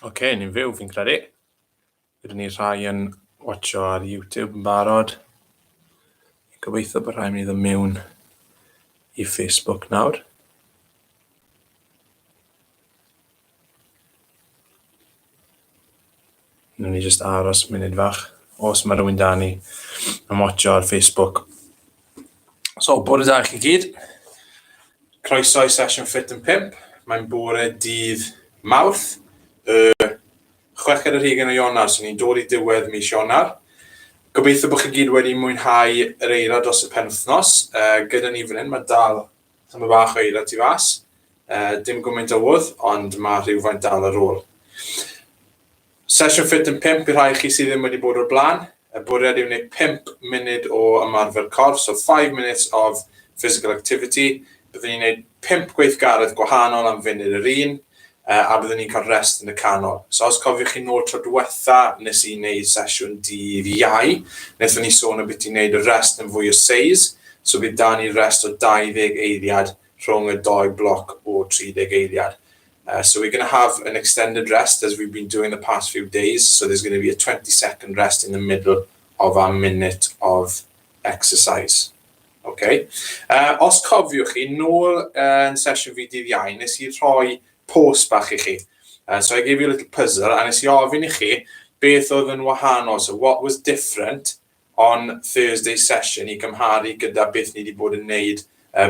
Ni'n fyw fi'n credu. Byddwn ni rhai yn watcho ar YouTube yn barod. Gobeithio bod rhai mynd i ddod mewn i Facebook nawr. Nw'n ni just aros munud fach, os mae rhywun da ni yn watcho ar Facebook. So, bore da chi gyd. Croeso i sesiwn Ffit Yn 5. Mae'n bore dydd Mawrth, 6 o Ionawr, so ni'n dod i diwedd mis Ionawr. Gobeithio bod chi gyd wedi mwynhau yr eira dros y penwythnos. Gyda ni fan hyn, mae dal tyma bach o eira tu fas. Dim gymaint o wodd, ond mae rhywfaint dal ar ôl. Sesiwn Ffit Yn 5 i'r rhai chi sydd ddim wedi bod o'r blaen. Y bwriad yw wneud 5 munud o ymarfer corff, so 5 minutes of physical activity. Byddwn ni'n gwneud 5 gweithgaredd gwahanol am funud yr un, a byddwn ni'n cael rest yn y canol. So os cofiwch chi nôl tro diwetha, nes i wneud sesiwn dydd Iau, wnaethon ni sôn o beth i wneud y rest yn fwy o seis, so bydd da ni rest o 20 eiliad rhwng y 2 bloc o 30 eiliad. So we're going to have an extended rest as we've been doing the past few days. So there's going to be a 20-second rest in the middle of our minute of exercise. Okay. Os cofiwch chi, nôl yn sesiwn fi dydd Iau, nes i rhoi post bach i chi. So I gave you a little puzzle, and nes i ofyn i chi beth oedd yn wahanol. So what was different on Thursday's session i gymharu gyda beth ni wedi bod yn neud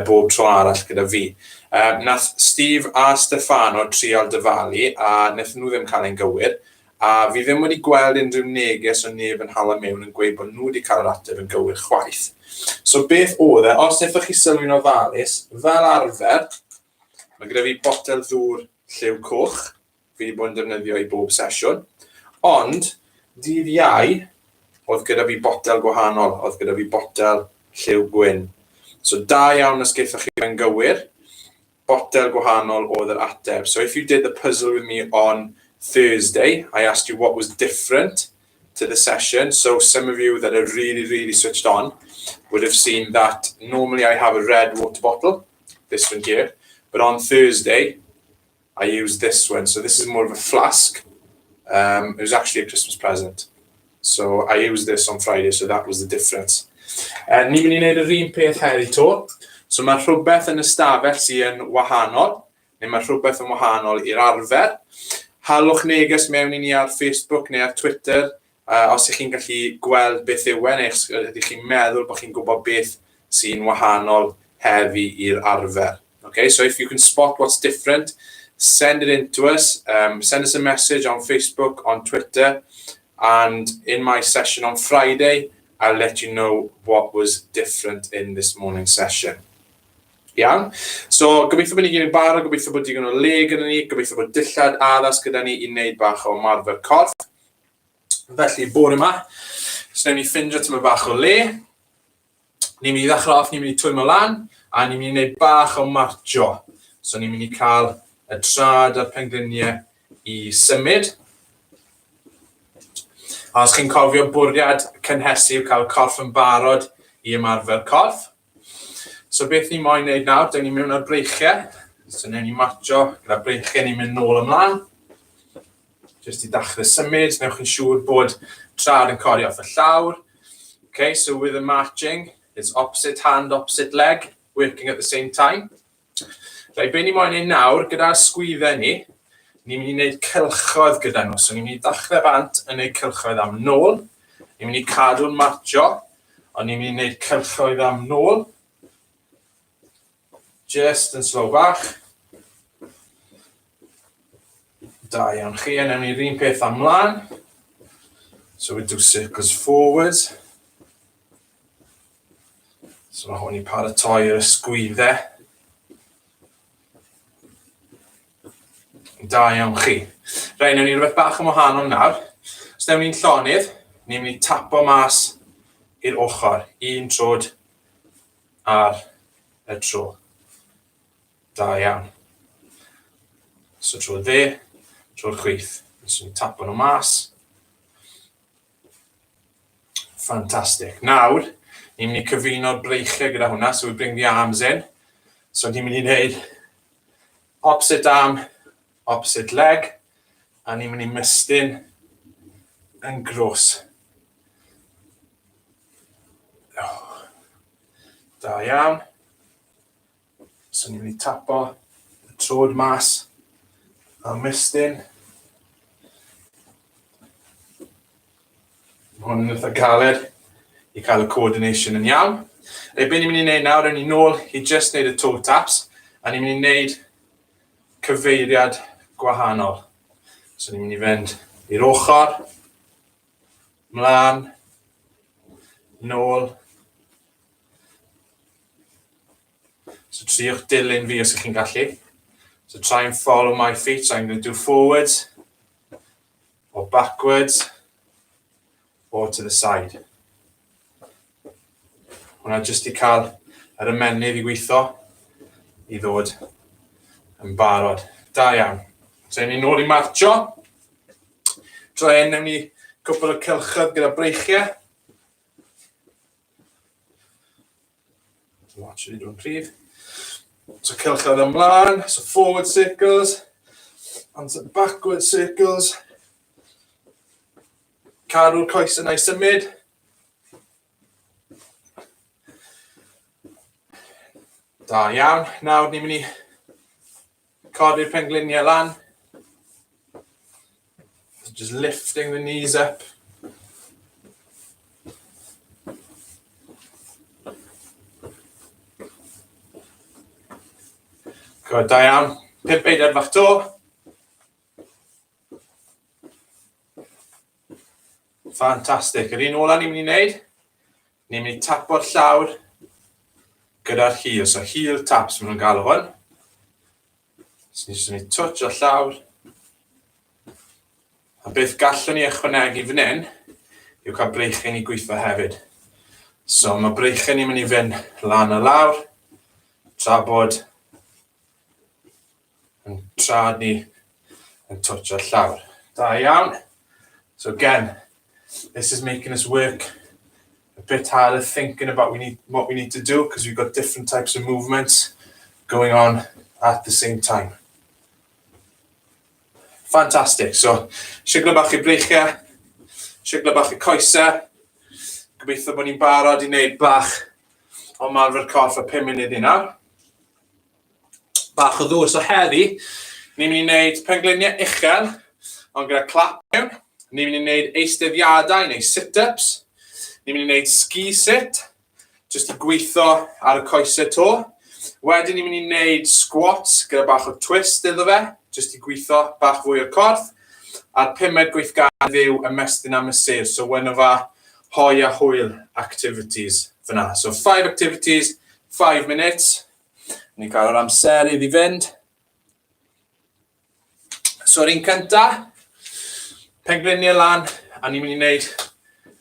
bob tro arall gyda fi. Nath Steve a Stefano trial dyfalu, a nath nhw ddim cael ein gywir, a fi ddim wedi gweld unrhyw neges o neb yn hala mewn yn gweud bod nhw wedi cael yr ateb yn gywir chwaith. So beth oedd e, os wnaethoch chi sylwi'n ofalus, fel arfer, mae gyda fi botel ddŵr lliw coch, fi wedi bod yn defnyddio i bob sesiwn, ond dydd Iau, oedd gyda fi botel gwahanol, oedd gyda fi botel lliw gwyn. So da iawn os geithoch chi yn gywir, botel gwahanol oedd yr ateb. So if you did the puzzle with me on Thursday, I asked you what was different to the session. So some of you that are really switched on would have seen that normally I have a red water bottle, this one here, but on Thursday I use this one. So this is more of a flask. It was actually a Christmas present. So I used this on Friday, so that was the difference. Ni mynd i wneud yr un peth heddi to. So mae rhywbeth yn y stafell sy'n wahanol, neu mae rhywbeth yn wahanol i'r arfer. Halwch neges mewn i ni ar Facebook neu ar Twitter, os ych chi'n gallu gweld beth yw e, neu ydych chi'n meddwl bod chi'n gwybod beth sy'n wahanol heddi i'r arfer. Okay, so if you can spot what's different, send it in to us. Send us a message on Facebook, on Twitter, and in my session on Friday, I'll let you know what was different in this morning's session. Iawn. So, gobeithio bod ni gyd yn barod, gobeithio bod digon o le gyda ni, gobeithio bod dillad addas gyda ni i wneud bach o ymarfer corff. Felly, bore yma, so newn ni ffindio tyma bach o le. Ni'n mynd i ddechrau off, ni'n mynd i twymo lan, a ni'n mynd i wneud bach o martio. So, ni'n mynd i cael y trad a'r pengliniau i symud. A os chi'n cofio bwriad cynhesu yw cael corff yn barod i ymarfer corff. So beth ni moyn wneud nawr, dyn ni'n mewn ar breichiau. So newn ni martio gyda breichiau, ni'n mynd nôl ymlaen. Jyst i dechrau symud, newch chi'n siŵr bod trad yn codi off y llawr. Okay, so with the marching, it's opposite hand, opposite leg, working at the same time. Rai, be ni moyn wneud nawr, gyda'r sgwyddau ni, ni'n mynd i wneud cylchoedd gyda nhw. So ni'n mynd i dechrau bant yn wneud cylchoedd am nôl. Ni'n mynd i cadw'n martio, ond ni'n mynd i wneud cylchoedd am nôl. Just yn slow bach. Da iawn chi, a newn ni'r un peth amlan. So we do circles forwards. So mae hwn i paratoi yr ysgwyddau. Da iawn chi. Rai, newn ni rhywbeth bach yn wahanol nawr. Os newn ni'n llonydd, ni'n mynd i tapo mas i'r ochr. Un trod ar y tro. Da iawn. So tro dde, tro'r chwith. So ni'n tapo nhw mas. Fantastic. Nawr, ni'n mynd i cyfuno'r breichiau gyda hwnna, so we bring the arms in. So ni'n mynd i wneud opposite arm, opposite leg, A ni'n mynd i mystyn yn gros. Da iawn. So ni'n mynd i tapo y trod mas a mystyn. Hwn yn eitha galed i cael y coordination yn iawn. Be ni'n mynd i wneud nawr, ni'n nôl i just wneud y toe taps, a ni'n mynd i wneud cyfeiriad gwahanol. So ni'n mynd i fynd i'r ochr, mlaen, nôl. So triwch dilyn fi os ych chi'n gallu. So try and follow my feet. So I'm going to do forwards, or backwards, or to the side. Hwna jyst i cael yr ymennydd i weithio i ddod yn barod. Da iawn. So ni'n nôl i marcho. Try and newn ni cwpl o cylchoedd gyda breichiau. Watch it dwi'n prif. So cylchoedd ymlaen, so forward circles, onto backward circles. Cadw'r coesau neu symud. Da iawn. Nawr ni'n mynd i codi'r pengliniau lan. Just lifting the knees up. Good, da iawn. 5 eiliad fach to. Fantastic. Yr un ola ni'n mynd i wneud, ni'n mynd i tapo'r llawr gyda'r heel. So heel taps maen nhw'n galw hwn. So ni'n mynd i touch o llawr. A beth gallwn ni ychwanegu fan hyn yw cael breichyn i gweithio hefyd. So mae breichyn ni'n mynd i fynd lan a lawr, tra bod yn trad ni yn touch o llawr. Da iawn. So again, this is making us work a bit harder thinking about what we need to do because we've got different types of movements going on at the same time. Fantastic. So, siglo bach i breichiau, siglo bach i coesau. Gobeithio bod ni'n barod i wneud bach o marfer corff a 5 munud i nawr. Bach o ddwys o heddi, ni'n mynd i wneud pengliniau uchel, ond gyda clap mewn. Ni'n mynd i wneud eisteddiadau neu sit-ups. Ni'n mynd i wneud ski sit, jyst i gweithio ar y coesau to. Wedyn ni'n mynd i wneud squats gyda bach o twist iddo fe, jyst i gweithio bach fwy o'r corff. A'r 5 gweithgaredd yw ymestyn am y sir, so one of our hoi a hwyl activities fyna. So 5 activities, 5 minutes. Ni'n cael yr amser iddi fynd. So yr un cynta, pengliniau lan, a ni'n mynd i wneud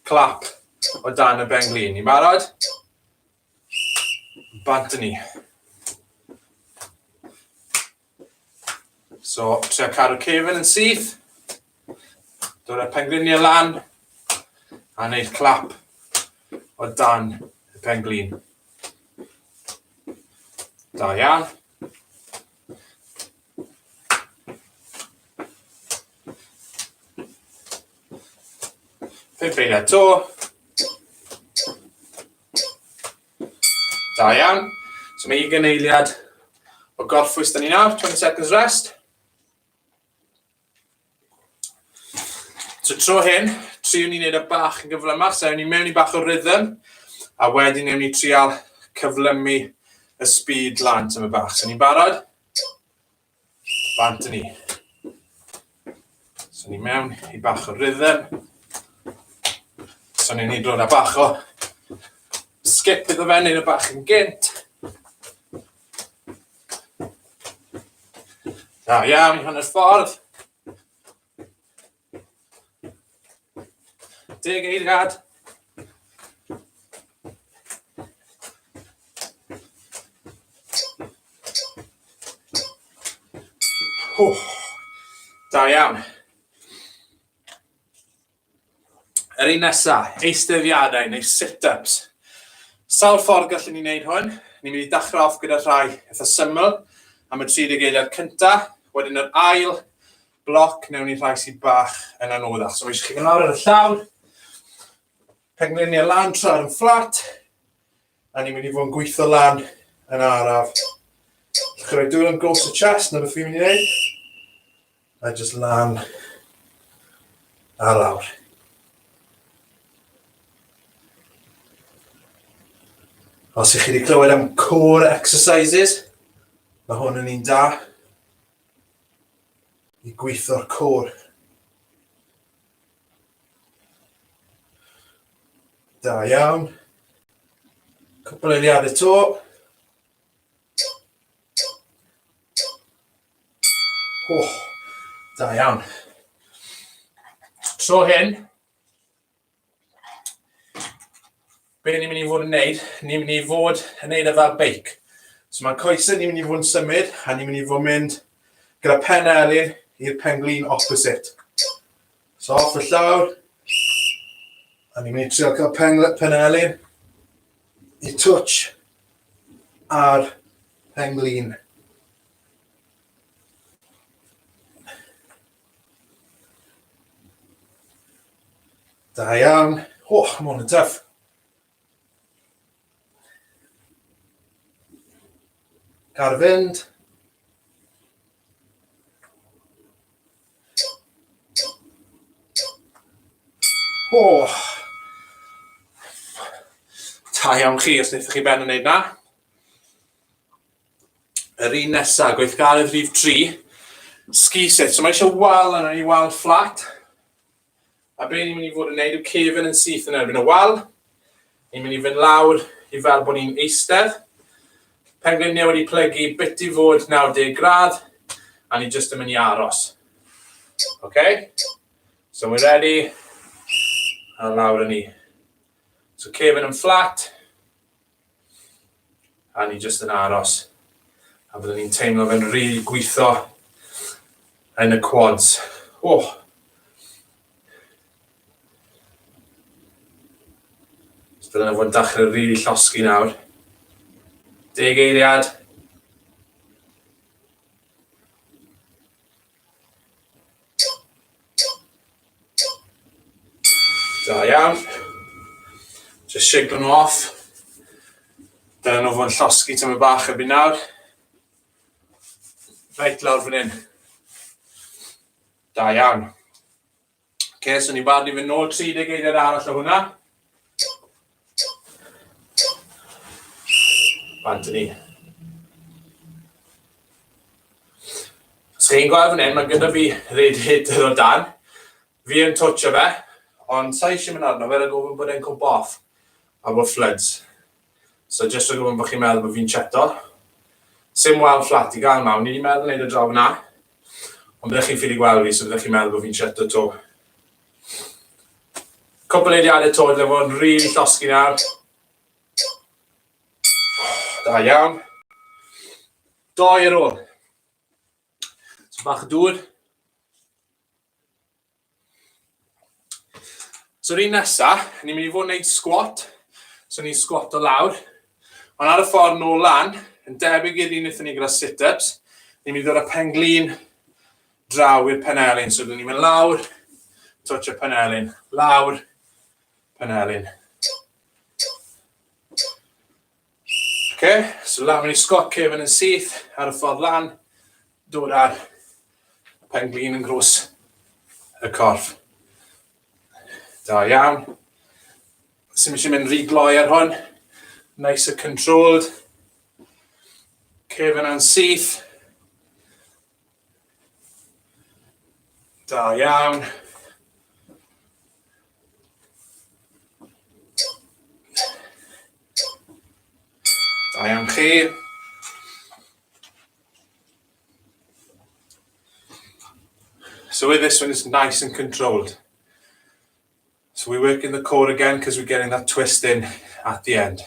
clap o dan y benglin. Ni'n barod? Bant ni. So, trio cadw cefn yn syth. Dod y pengliniau lan, a wneud clap o dan y penglin. Da iawn. Pump eiliad to. Da iawn. So mae 20 eiliad o gorffwys da ni nawr, 20 seconds rest. So tro hyn, triwn ni wneud y bach yn gyflymach, so ni mewn i bach o rhythm, a wedyn newn ni trial cyflymu y speed lan tym y bach. So ni'n barod? Bant ni. So ni mewn i bach o rhythm. So ni'n hyd roed a bach o skip iddo fe, neud y bach yn gynt. Da iawn i hanner ffordd. 10 eiliad. Da iawn. Yr un nesaf, eisteddiadau neu sit-ups. Sawl ffordd gallwn ni wneud hwn. Ni'n mynd i dechrau off gyda rhai eitha syml am y 30 eiliad cynta. Wedyn yr ail bloc, newn ni rhai sydd bach yn anoddach. So mae eisiau chi fynd lawr ar y llawr, pengliniau lan tra'r yn fflat, a ni'n mynd i fod yn gweithio lan yn araf. Chi'n rhoi dwylo yn gros y chest, na beth fi'n mynd i wneud, a just lan a lawr. Os ych chi wedi clywed am core exercises, mae hwn yn un da i gweithio'r core. Da iawn. Cwpl eiliadau to. Da iawn. Tro hyn, be ni'n mynd i fod yn neud? Ni'n mynd i fod yn neud e fel beic. So mae'r coesau ni'n mynd i fod yn symud, a ni'n mynd i fod yn mynd gyda pen elyn i'r penglin opposite. So off y llawr, a ni'n mynd i trial cael pen elyn i touch ar penglin. Da iawn. Mae hwn yn tuff. Gar fynd. Da iawn chi, os wnaethoch chi ben yn neud na. Yr un nesaf, gweithgaredd rhif 3, ski sit. So mae eisiau wal yna i wal fflat. A be ni'n mynd i fod yn neud yw cefn yn syth yn erbyn y wal. Ni'n mynd i fynd lawr i fel bod ni'n eistedd. Pengliniau wedi plygu bit i fod 90 gradd, a ni jyst yn mynd i aros. Okay? So we're ready. A lawr yn ni. So cefn yn fflat. A ni jyst yn aros. A byddwn ni'n teimlo fe'n rili gweithio yn y quads. Byddwn nhw fod yn dechrau rili llosgi nawr. 10 eiliad. Da iawn. Just shiglo nhw off. Byddwn nhw fod yn llosgi tyma bach erbyn nawr. Reit lawr fan hyn. Da iawn. Okay, so ni'n barod i fynd nôl 30 eiliad arall o hwnna. Bant ni. Os chi'n gweld fan hyn, mae gyda fi radiator o dan. Fi yn twtio fe, ond sa eisiau mynd arno fe, a gofyn bod e'n cwmp off a bod floods. So just o gofyn bod chi'n meddwl bod fi'n cheto. Sim wal fflat i gael mawn, ni wedi meddwl wneud y draw yna. Ond byddech chi'n ffili gweld fi, so byddech chi'n meddwl bod fi'n cheto to. Cwpl eiliadau to, dyle fod yn rili llosgi nawr. Da iawn. 2 ar ôl. So bach o dŵr. So yr un nesaf, ni'n mynd i fod yn gwneud squat. So ni'n squat o lawr. Ond ar y ffordd nôl lan, yn debyg i'r un wnaethon ni gyda sit-ups, ni'n mynd i ddod â penglin draw i'r penelyn. So ni'n mynd lawr, touch y penelyn. Lawr, penelyn. Okay, so lan mynd i squat cefn yn syth ar y ffordd lan, dod ar penglin yn gros y corff. Da iawn. Sim eisiau mynd rhy gloi ar hwn. Nice and controlled. Cefn yn syth. Da iawn. Da iawn chi. So with this one, it's nice and controlled. So we're working the core again because we're getting that twist in at the end.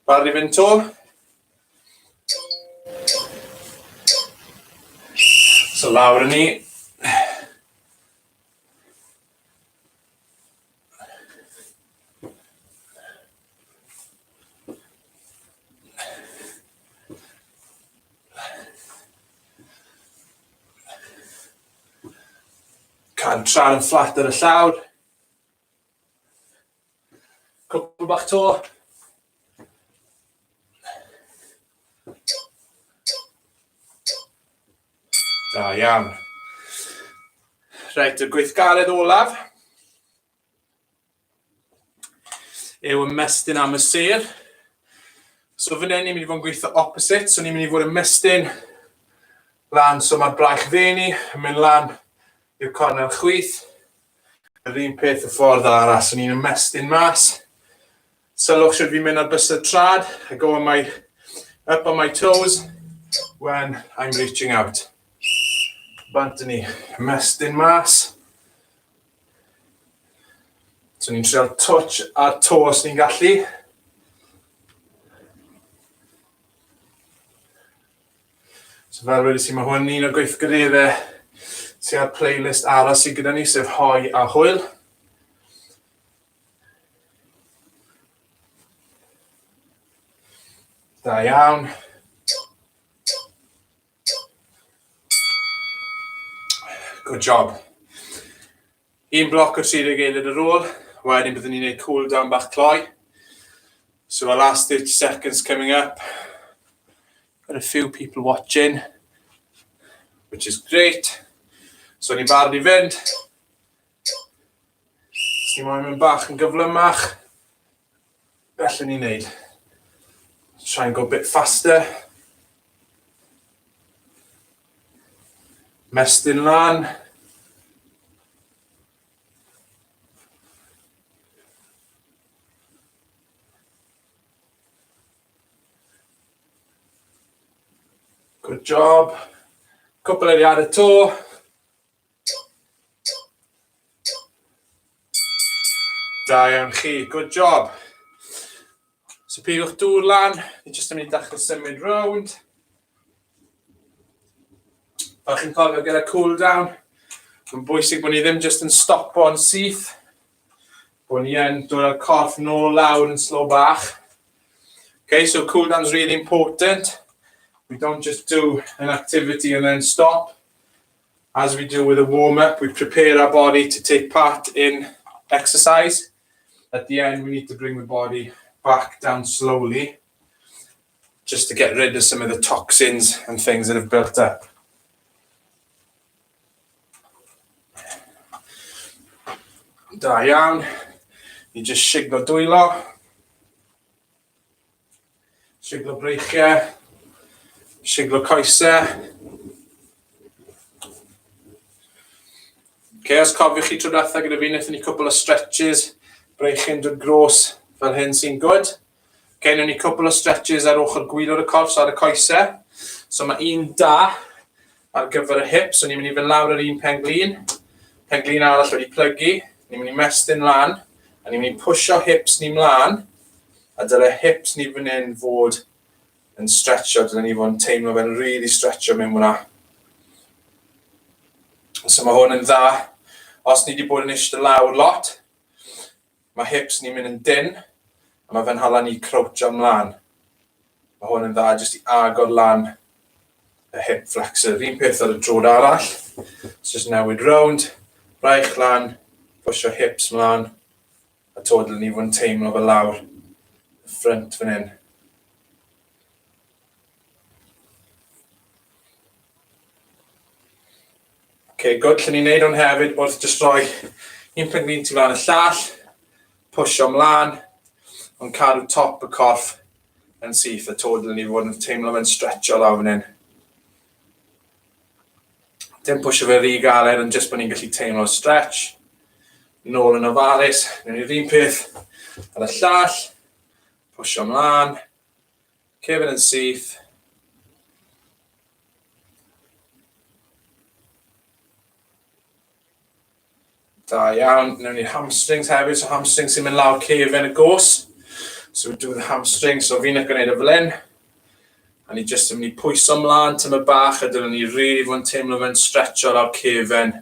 Barod i fynd to. So lawr yn ni. A'n tra'n yn fflat ar y llawr. Cwpl bach to. Da iawn. Reit, y gweithgaredd olaf yw ymestyn am y sêr. So fan hyn ni'n mynd i fod yn gweithio opposite. So ni'n mynd i fod yn ymestyn lan, so mae'r braich feni yn mynd lan i'r cornel chwith. Yr un peth y ffordd arall, so ni'n ymestyn mas. Sylwch sydd fi'n mynd ar bysedd trad. I go up on my toes when I'm reaching out. Bant ni, ymestyn mas. So ni'n treol touch ar to os ni'n gallu. So fel wedi si, mae hwn un o'r gweithgareddau sy'n ar playlist arall sydd gyda ni, sef hoi a hwyl. Da iawn. Good job. Un bloc o 30 eiliad ar ôl, wedyn byddwn ni'n gwneud cool down bach cloi. So our last 30 seconds coming up. Got a few people watching, which is great. So ni'n barod i fynd. Os ni'n moyn mynd bach yn gyflymach, gallwn ni'n neud. Try and go a bit faster. Mestyn lan. Good job. Cwpl eiliadau to. Da iawn chi, good job. So pigwch dŵr lan, ni jyst yn mynd i dechrau symud rownd. Fel chi'n cofio gyda cool down, mae'n bwysig bod ni ddim jyst yn stopo yn syth. Bod ni yn dod â'r corff nôl lawr yn slow bach. Okay, so cool down's really important. We don't just do an activity and then stop. As we do with a warm-up, we prepare our body to take part in exercise. At the end, we need to bring the body back down slowly, just to get rid of some of the toxins and things that have built up. Da iawn. Ni just siglo dwylo. Siglo breichiau. Siglo coesau. Okay, os cofiwch chi tro diwetha gyda fi, wnaethon ni cwpl o stretches, breichiau'n dod gros fel hyn sy'n good. Okay, wnawn ni cwpl o stretches ar ochr gwylod y corff, so ar y coesau. So mae un da ar gyfer y hips, so ni'n mynd i fynd lawr ar un penglin. Penglin arall wedi plygu. Ni'n mynd i mestyn lan, a ni'n mynd i pwysio hips ni mlaen, a dyle hips ni fan hyn fod yn stretcho, dyle ni fod yn teimlo fe'n really stretcho mewn hwnna. So mae hwn yn dda. Os ni wedi bod yn eistedd lawr lot, mae hips ni'n mynd yn dyn, a mae fe'n hala ni croucho mlaen. Mae hwn yn dda jyst i agor lan y hip flexor. Un peth ar y drod arall. So just newid rownd, braich lan, pwysio hips mlaen, a to dyle ni fod yn teimlo fel lawr y ffrynt fan hyn. Okay, good. Llen ni'n neud hwn hefyd wrth jyst rhoi un penglin tu flaen y llall, pwysio mlaen, ond cadw top y corff yn syth, a to dyle ni fod yn teimlo fe'n stretcho lawr fan hyn. Dim pwysio fe rhy galed, ond jyst bod ni'n gallu teimlo stretch. Nôl yn ofalus, newn ni'r un peth ar y llall, pwysio mlaen, cefn yn syth. Da iawn, newn ni'r hamstrings hefyd, so hamstrings sy'n mynd lawr cefn y gos. So we do the hamstrings, so fi'n gwneud y fel hyn. A ni jyst yn mynd i pwyso mlaen tyma bach, a dylwn ni really fod yn teimlo fe'n stretcho lawr cefn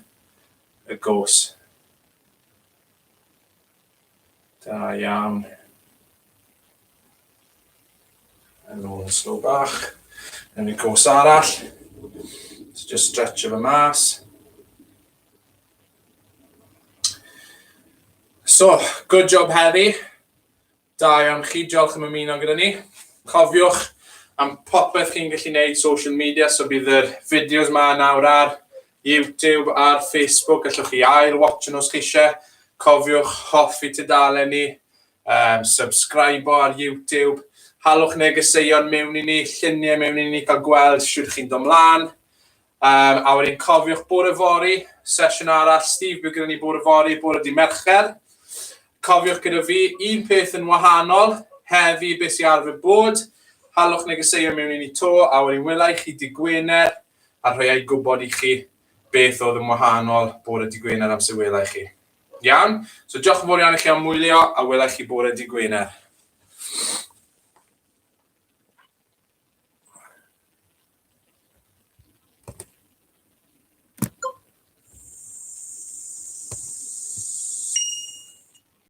y gos. Da iawn. Yn ôl yn slow bach. Newn ni gos arall. So just stretcho fe mas. So, good job heddi. Da iawn chi, diolch am ymuno gyda ni. Cofiwch am popeth chi'n gallu gwneud social media, so bydd yr fideos ma nawr ar YouTube, ar Facebook, gallwch chi ail-watch os chi eisiau. Cofiwch hoffi tudalen ni, subscribe ar YouTube. Halwch negeseuon mewn i ni, lluniau mewn i ni cael gweld sydd chi'n dod mlaen. A wedyn cofiwch bore fori, sesiwn arall, Steve, bydd gyda ni bore fori, bore di Mercher. Cofiwch gyda fi, un peth yn wahanol, heddi beth sy'n arfer bod. Halwch negeseuon mewn i ni to, a wedyn wylai chi di Gwener, a rhoi ei gwybod i chi beth oedd yn wahanol bore di Gwener amser wylai chi. Iawn? So diolch yn fawr iawn i chi am wylio, a wylai chi bore di Gwener.